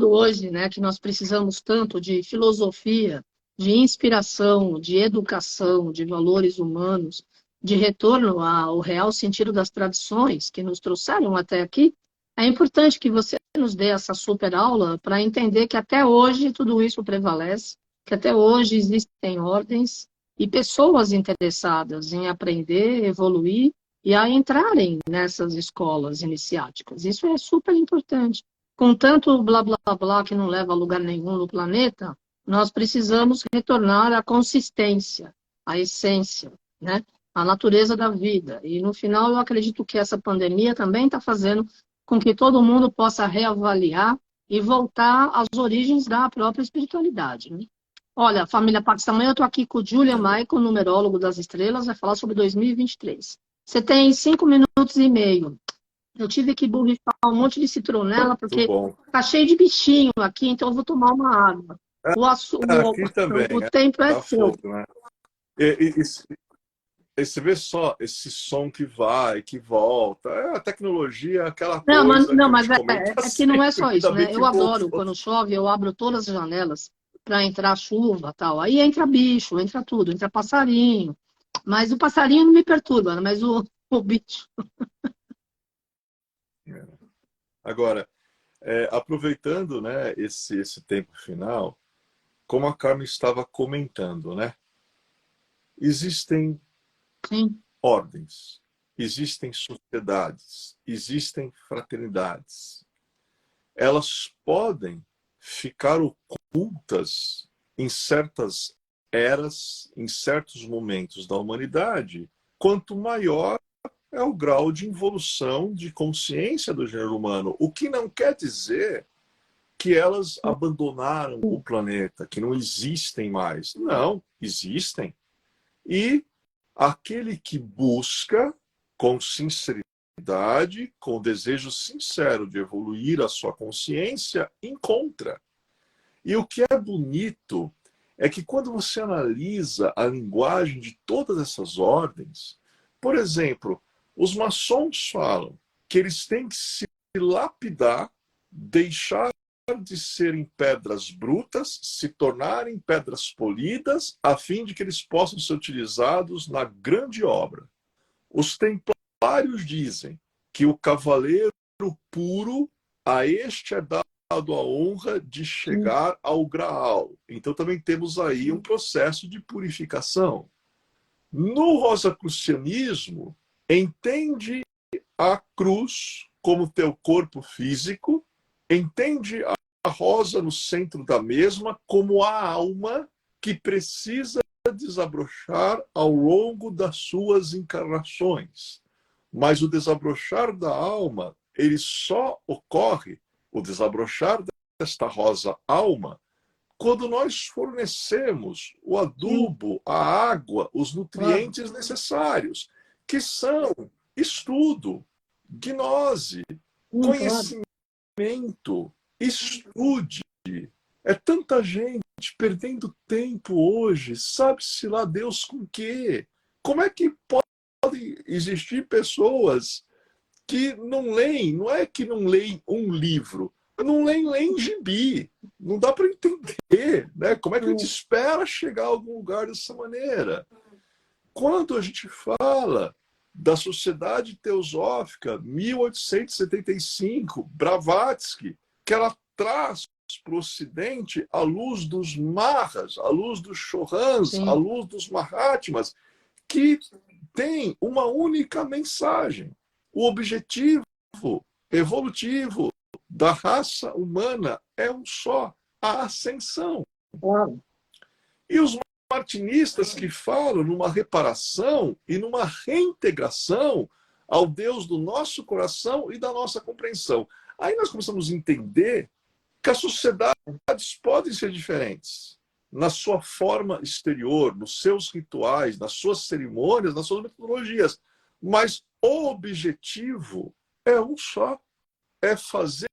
hoje, né, que nós precisamos tanto de filosofia, de inspiração, de educação, de valores humanos, de retorno ao real sentido das tradições que nos trouxeram até aqui, é importante que você nos dê essa super aula para entender que até hoje tudo isso prevalece, que até hoje existem ordens e pessoas interessadas em aprender, evoluir e a entrarem nessas escolas iniciáticas. Isso é super importante. Com tanto blá, blá, blá que não leva a lugar nenhum no planeta, nós precisamos retornar à consistência, à essência, né? À natureza da vida. E, no final, eu acredito que essa pandemia também está fazendo com que todo mundo possa reavaliar e voltar às origens da própria espiritualidade, né? Olha, família Pax, amanhã eu estou aqui com o Julian Michael, numerólogo das estrelas, vai falar sobre 2023. Você tem 5 minutos e meio. Eu tive que borrifar um monte de citronela, porque tá cheio de bichinho aqui, então eu vou tomar uma água. Aqui também, o tempo é tá seu. fogo, né? E você vê só esse som que vai, que volta. A tecnologia é aquela coisa Mas que a gente comenta é que não é só sempre, isso, ainda bem né? que Eu adoro, voltou. quando chove, eu abro todas as janelas para entrar chuva e tal. Aí entra bicho, entra tudo, entra passarinho. Mas o passarinho não me perturba, né? Mas o bicho. Agora, aproveitando, né, esse tempo final, como a Carmen estava comentando, né? Existem Sim. ordens, existem sociedades, existem fraternidades. Elas podem ficar ocultas em certas eras, em certos momentos da humanidade, quanto maior é o grau de evolução de consciência do gênero humano. O que não quer dizer que elas abandonaram o planeta, que não existem mais. Não, existem. E aquele que busca com sinceridade, com desejo sincero de evoluir a sua consciência, encontra. E o que é bonito é que quando você analisa a linguagem de todas essas ordens, por exemplo, os maçons falam que eles têm que se lapidar, deixar de serem pedras brutas, se tornarem pedras polidas, a fim de que eles possam ser utilizados na grande obra. Os templários dizem que o cavaleiro puro, a este é dado a honra de chegar ao Graal. Então também temos aí um processo de purificação. No rosacrucianismo, entende a cruz como teu corpo físico, entende a rosa no centro da mesma como a alma que precisa desabrochar ao longo das suas encarnações. Mas o desabrochar da alma, ele só ocorre, o desabrochar desta rosa alma, quando nós fornecemos o adubo, a água, os nutrientes necessários, que são estudo, gnose, conhecimento, estude. É tanta gente perdendo tempo hoje, sabe-se lá Deus com quê? Como é que podem existir pessoas que não leem, não é que não leem um livro, não leem gibi. Não dá para entender, né? Como é que a gente espera chegar a algum lugar dessa maneira? Quando a gente fala da Sociedade Teosófica, 1875, Blavatsky, que ela traz para o Ocidente a luz dos Mahas, a luz dos Chorans, a luz dos Mahatmas, que tem uma única mensagem. O objetivo evolutivo da raça humana é um só, a ascensão. E os martinistas que falam numa reparação e numa reintegração ao Deus do nosso coração e da nossa compreensão. Aí nós começamos a entender que as sociedades podem ser diferentes na sua forma exterior, nos seus rituais, nas suas cerimônias, nas suas metodologias. Mas o objetivo é um só, é fazer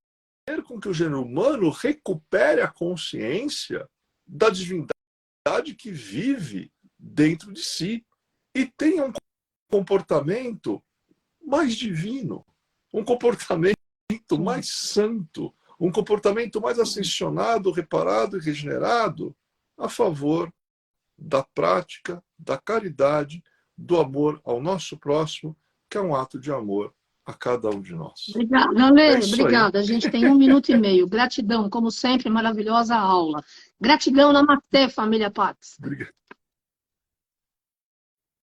com que o gênero humano recupere a consciência da divindade que vive dentro de si e tenha um comportamento mais divino, um comportamento mais santo, um comportamento mais ascensionado, reparado e regenerado a favor da prática, da caridade, do amor ao nosso próximo, que é um ato de amor a cada um de nós. Obrigada, Ale, obrigada. A gente tem 1 minuto e meio. Gratidão, como sempre, maravilhosa aula. Gratidão, namastê, família Pax. Obrigado.